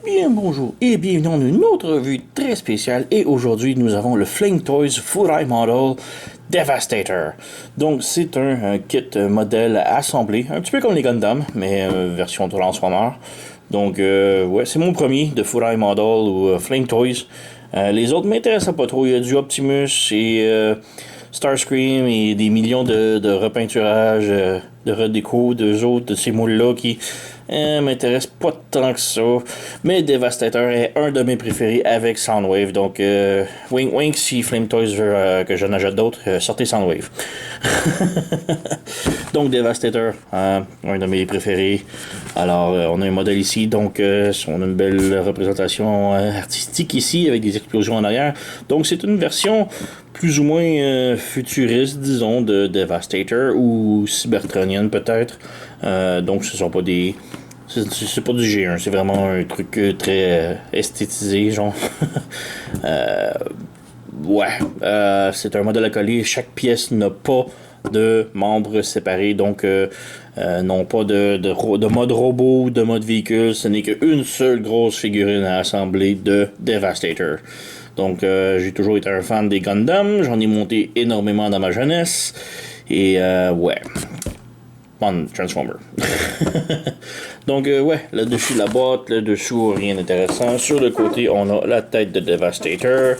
Bien bonjour et bienvenue dans une autre revue très spéciale et aujourd'hui nous avons le Flame Toys Furai Model Devastator. Donc c'est un kit modèle assemblé, un petit peu comme les Gundam, mais version Transformer. Donc ouais, c'est mon premier de Furai Model ou Flame Toys. Les autres m'intéressent pas trop, il y a du Optimus et Starscream et des millions de repeinturages, de redéco, d'eux autres, de ces moules-là qui m'intéressent pas tant que ça. Mais Devastator est un de mes préférés avec Soundwave. Donc, wink wink, si Flame Toys veut que j'en achète d'autres, sortez Soundwave. Donc, Devastator, un de mes préférés. Alors, on a un modèle ici, donc on a une belle représentation artistique ici avec des explosions en arrière. Donc, c'est une version plus ou moins futuriste, disons, de Devastator ou cybertronienne peut-être. Donc, ce sont pas des. C'est pas du G1, c'est vraiment un truc très esthétisé, genre. euh, ouais, c'est un modèle à coller. Chaque pièce n'a pas de membres séparés, donc non pas de mode robot ou de mode véhicule. Ce n'est qu'une seule grosse figurine à assembler de Devastator. Donc, j'ai toujours été un fan des Gundam. J'en ai monté énormément dans ma jeunesse. Et, ouais. Bon, Transformer. Donc, ouais, là-dessus, la boîte. Là-dessous, rien d'intéressant. Sur le côté, on a la tête de Devastator.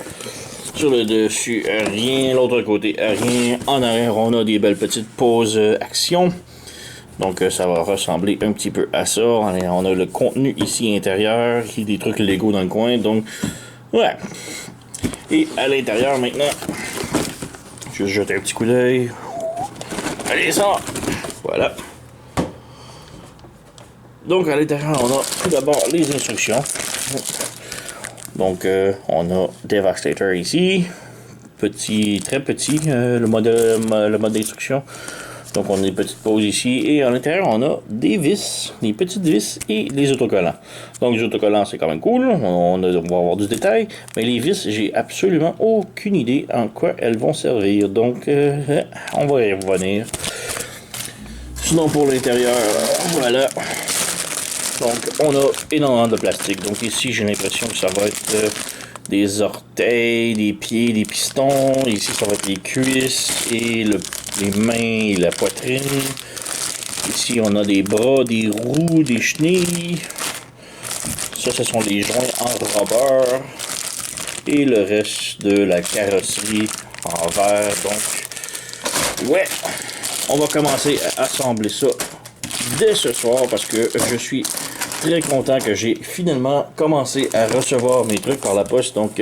Sur le dessus, rien. L'autre côté, rien. En arrière, on a des belles petites pauses action. Donc, ça va ressembler un petit peu à ça. On a le contenu ici intérieur. Il y a des trucs Lego dans le coin. Donc, ouais. Et à l'intérieur, maintenant, je vais jeter un petit coup d'œil. Allez, ça! Voilà. Donc, à l'intérieur, on a tout d'abord les instructions. Donc, on a Devastator ici. Petit, très petit, le mode d'instruction. Donc, on a des petites pauses ici. Et à l'intérieur, on a des vis, des petites vis et des autocollants. Donc, les autocollants, c'est quand même cool. On va avoir du détail. Mais les vis, j'ai absolument aucune idée en quoi elles vont servir. Donc, on va y revenir. Sinon, pour l'intérieur, voilà. Donc, on a énormément de plastique. Donc, ici, j'ai l'impression que ça va être des orteils, des pieds, des pistons. Ici, ça va être les cuisses et les mains et la poitrine. Ici, on a des bras, des roues, des chenilles. Ça, ce sont les joints en rubber. Et le reste de la carrosserie en verre. Donc, ouais, on va commencer à assembler ça dès ce soir parce que je suis très content que j'ai finalement commencé à recevoir mes trucs par la poste. Donc,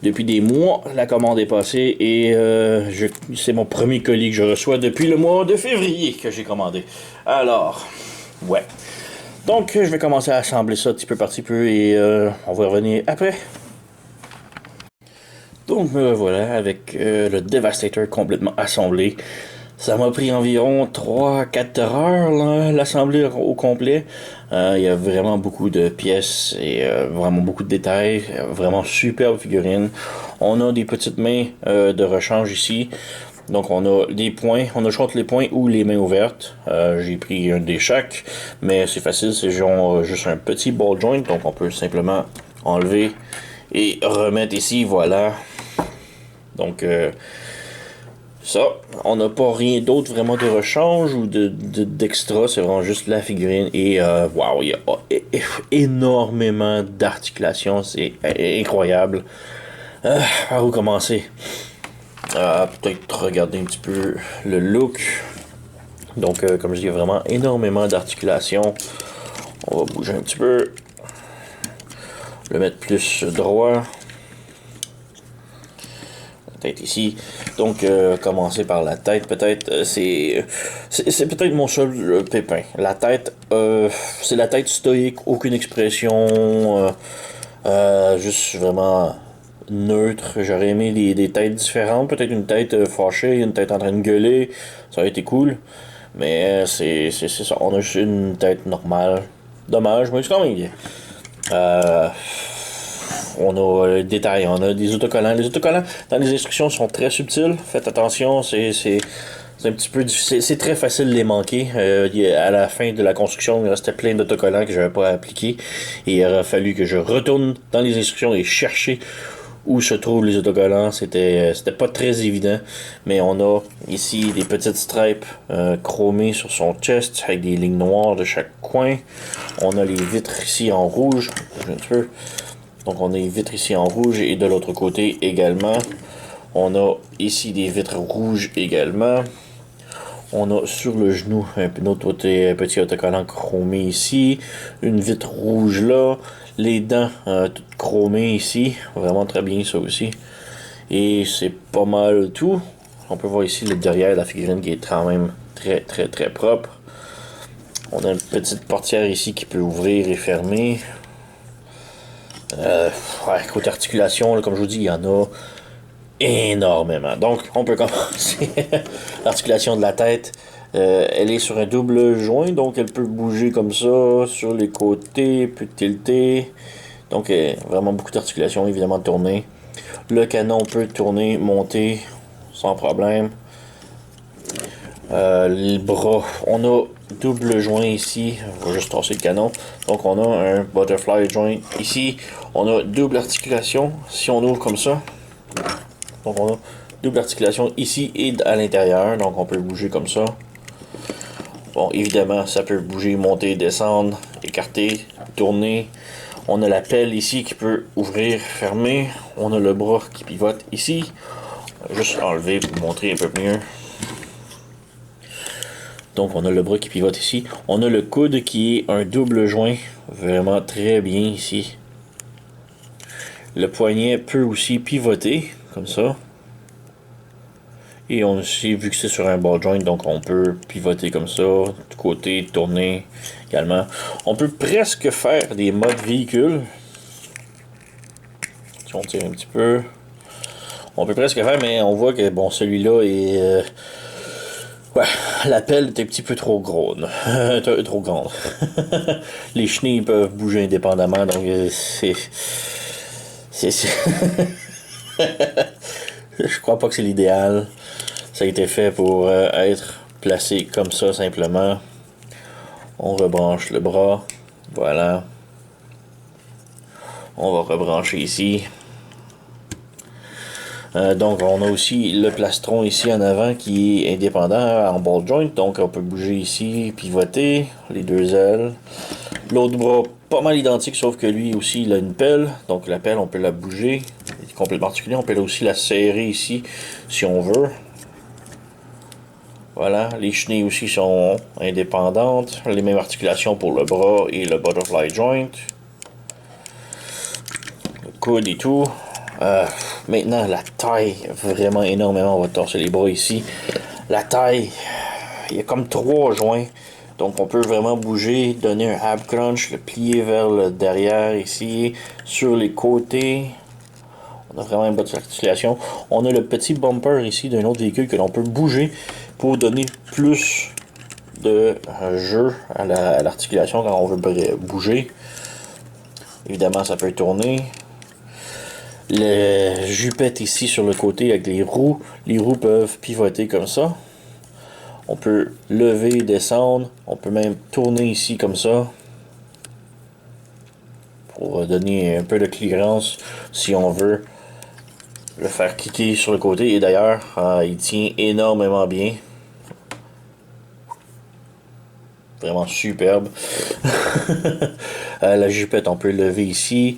depuis des mois, la commande est passée et c'est mon premier colis que je reçois depuis le mois de février que j'ai commandé. Alors, ouais. Donc, je vais commencer à assembler ça petit peu par petit peu et on va revenir après. Donc, me voilà avec le Devastator complètement assemblé. Ça m'a pris environ 3-4 heures l'assembler au complet. Il y a vraiment beaucoup de pièces et vraiment beaucoup de détails. Vraiment superbe figurine. On a des petites mains de rechange ici. Donc on a des points, on a le choix entre les points ou les mains ouvertes. J'ai pris un des chaque, mais c'est facile, c'est genre juste un petit ball joint. Donc on peut simplement enlever et remettre ici, voilà. Donc ça, on n'a pas rien d'autre vraiment de rechange ou d'extra, c'est vraiment juste la figurine et waouh, il y a énormément d'articulations, c'est incroyable. Par où commencer? Peut-être regarder un petit peu le look. Donc, comme je dis, il y a vraiment énormément d'articulations. On va bouger un petit peu. Le mettre plus droit. Tête ici. Donc, commencer par la tête, peut-être. C'est peut-être mon seul pépin. La tête, c'est la tête stoïque, aucune expression, juste vraiment neutre. J'aurais aimé des têtes différentes. Peut-être une tête fâchée, une tête en train de gueuler. Ça aurait été cool. Mais c'est ça. On a juste une tête normale. Dommage, mais c'est quand même bien. On a le détail, on a des autocollants. Les autocollants dans les instructions sont très subtils. Faites attention, c'est C'est un petit peu difficile. C'est très facile de les manquer. À la fin de la construction, il restait plein d'autocollants que j'avais pas appliqués. Et il aurait fallu que je retourne dans les instructions et chercher où se trouvent les autocollants. C'était pas très évident. Mais on a ici des petites stripes chromées sur son chest avec des lignes noires de chaque coin. On a les vitres ici en rouge. Un petit peu. Donc on a les vitres ici en rouge et de l'autre côté également. On a ici des vitres rouges également. On a sur le genou un autre petit autocollant chromé ici. Une vitre rouge là. Les dents toutes chromées ici. Vraiment très bien ça aussi. Et c'est pas mal tout. On peut voir ici le derrière de la figurine qui est quand même très très très propre. On a une petite portière ici qui peut ouvrir et fermer. Côté articulation, là, comme je vous dis, il y en a énormément. Donc, on peut commencer. L'articulation de la tête, elle est sur un double joint, donc elle peut bouger comme ça, sur les côtés, peut tilter. Donc, vraiment beaucoup d'articulation, évidemment, tourner. Le canon peut tourner, monter, sans problème. Les bras, on a double joint ici, on va juste tasser le canon. Donc on a un butterfly joint ici, on a double articulation, si on ouvre comme ça. Donc on a double articulation ici et à l'intérieur, donc on peut bouger comme ça. Bon, évidemment, ça peut bouger, monter, descendre, écarter, tourner. On a la pelle ici qui peut ouvrir, fermer. On a le bras qui pivote ici. Juste enlever pour vous montrer un peu mieux. Donc on a le bras qui pivote ici. On a le coude qui est un double joint. Vraiment très bien ici. Le poignet peut aussi pivoter, comme ça. Et on a aussi, vu que c'est sur un ball joint, donc on peut pivoter comme ça, du côté, tourner également. On peut presque faire des modes véhicules. Si on tire un petit peu. On peut presque faire, mais on voit que bon, celui-là est... ouais, la pelle est un petit peu trop grande. Trop grande. Les chenilles peuvent bouger indépendamment, donc c'est... Je crois pas que c'est l'idéal. Ça a été fait pour être placé comme ça simplement. On rebranche le bras. Voilà. On va rebrancher ici. Donc on a aussi le plastron ici en avant qui est indépendant en ball joint. Donc on peut bouger ici, pivoter les deux ailes. L'autre bras pas mal identique sauf que lui aussi il a une pelle. Donc la pelle on peut la bouger. Elle est complètement articulée. On peut aussi la serrer ici si on veut. Voilà, les chenilles aussi sont indépendantes. Les mêmes articulations pour le bras et le butterfly joint. Le coude et tout. Maintenant, la taille, vraiment énormément. On va torser les bras ici. La taille, il y a comme 3 joints. Donc, on peut vraiment bouger, donner un ab crunch, le plier vers le derrière ici, sur les côtés. On a vraiment une bonne articulation. On a le petit bumper ici d'un autre véhicule que l'on peut bouger pour donner plus de jeu à l'articulation quand on veut bouger. Évidemment, ça peut tourner. Le jupette ici sur le côté avec les roues. Les roues peuvent pivoter comme ça. On peut lever, descendre. On peut même tourner ici comme ça. Pour donner un peu de clearance si on veut le faire kicker sur le côté. Et d'ailleurs, il tient énormément bien. Vraiment superbe. La jupette, on peut lever ici.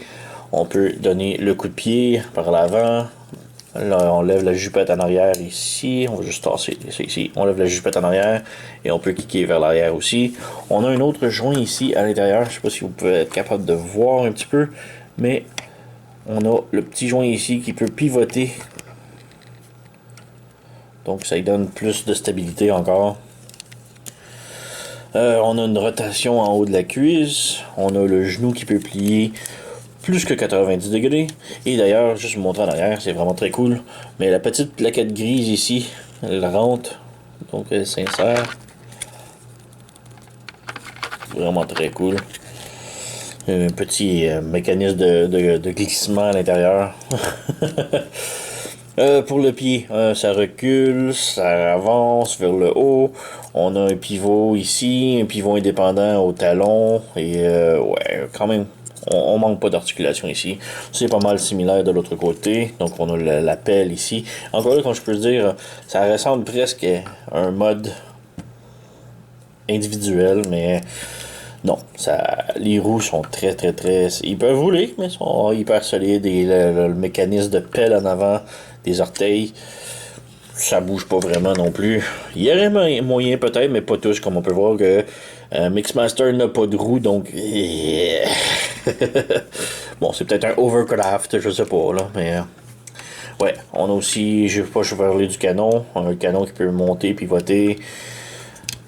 On peut donner le coup de pied par l'avant. Là, on lève la jupette en arrière ici. On va juste tasser ça ici. On lève la jupette en arrière et on peut kicker vers l'arrière aussi. On a un autre joint ici à l'intérieur. Je ne sais pas si vous pouvez être capable de voir un petit peu. Mais on a le petit joint ici qui peut pivoter. Donc ça lui donne plus de stabilité encore. On a une rotation en haut de la cuisse. On a le genou qui peut plier plus que 90 degrés. Et d'ailleurs, juste vous montrer en arrière, c'est vraiment très cool. Mais la petite plaquette grise ici, elle rentre. Donc elle s'insère. Vraiment très cool. Un petit mécanisme de glissement à l'intérieur. Pour le pied, ça recule, ça avance vers le haut. On a un pivot ici, un pivot indépendant au talon. Et ouais, quand même, on manque pas d'articulation ici. C'est pas mal similaire de l'autre côté. Donc on a la pelle ici. Encore là, comme je peux dire, ça ressemble presque à un mode individuel, mais non, les roues sont très très très... Ils peuvent rouler, mais ils sont hyper solides. Et le mécanisme de pelle en avant des orteils, ça bouge pas vraiment non plus. Il y aurait moyen peut-être, mais pas tous, comme on peut voir que Mixmaster n'a pas de roue, donc... bon, c'est peut-être un overcraft, je sais pas, là, mais... ouais, on a aussi, je vais parler du canon, un canon qui peut monter, pivoter.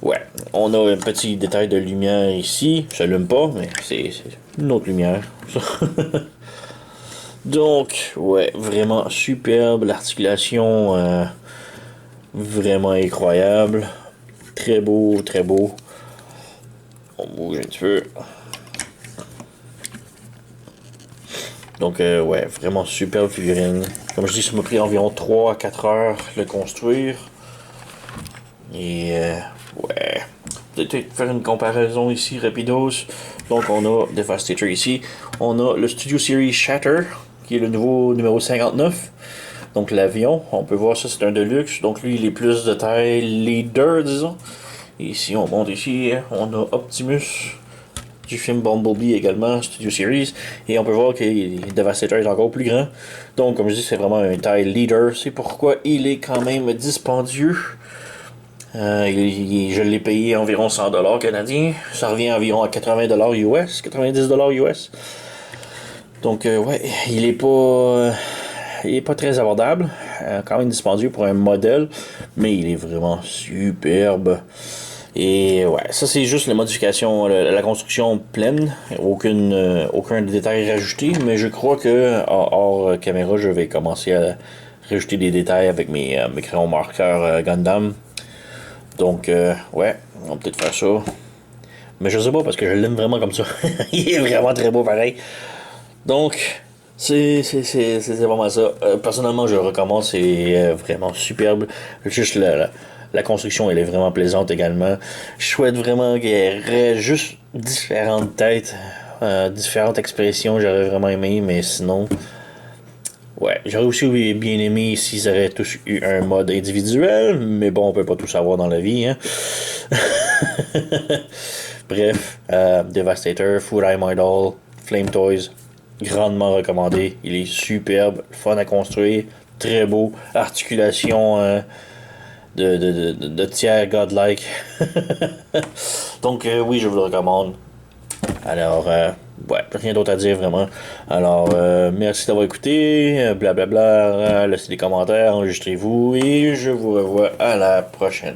Ouais, on a un petit détail de lumière ici. Ça s'allume pas, mais c'est une autre lumière. Donc, ouais, vraiment superbe. L'articulation, vraiment incroyable. Très beau, très beau. On bouge un petit peu. Donc, ouais, vraiment superbe figurine. Comme je dis, ça m'a pris environ 3 à 4 heures le construire. Et, ouais. Peut-être faire une comparaison ici, rapidos. Donc, on a Devastator ici. On a le Studio Series Shatter, qui est le nouveau numéro 59. Donc, l'avion, on peut voir ça, c'est un Deluxe. Donc, lui, il est plus de taille leader, disons. Et ici, on monte ici, on a Optimus du film Bumblebee également, Studio Series. Et on peut voir que Devastator est encore plus grand. Donc, comme je dis, c'est vraiment un taille leader. C'est pourquoi il est quand même dispendieux. Je l'ai payé environ 100$ canadiens. Ça revient environ à 80$ US, 90$ US. Donc, ouais, il est pas très abordable. Quand même dispendieux pour un modèle. Mais il est vraiment superbe. Et ouais, ça c'est juste la modification, la construction pleine. Aucun détail rajouté. Mais je crois que hors caméra, je vais commencer à rajouter des détails avec mes crayons marqueurs Gundam. Donc, ouais, on va peut-être faire ça. Mais je sais pas parce que je l'aime vraiment comme ça. Il est vraiment très beau pareil. Donc, c'est vraiment ça. Personnellement, je le recommande. C'est vraiment superbe. Juste la construction, elle est vraiment plaisante également. Je souhaite vraiment qu'il y ait juste différentes têtes, différentes expressions. J'aurais vraiment aimé, mais sinon... ouais, j'aurais aussi bien aimé s'ils auraient tous eu un mode individuel, mais bon, on peut pas tout savoir dans la vie, hein. Bref, Devastator, Food Eye Idol, Flame Toys, grandement recommandé. Il est superbe, fun à construire, très beau, articulation de tiers godlike. Donc, oui, je vous le recommande. Alors, ouais, rien d'autre à dire vraiment. Alors, merci d'avoir écouté. Blablabla. Laissez des commentaires, enregistrez-vous et je vous revois à la prochaine.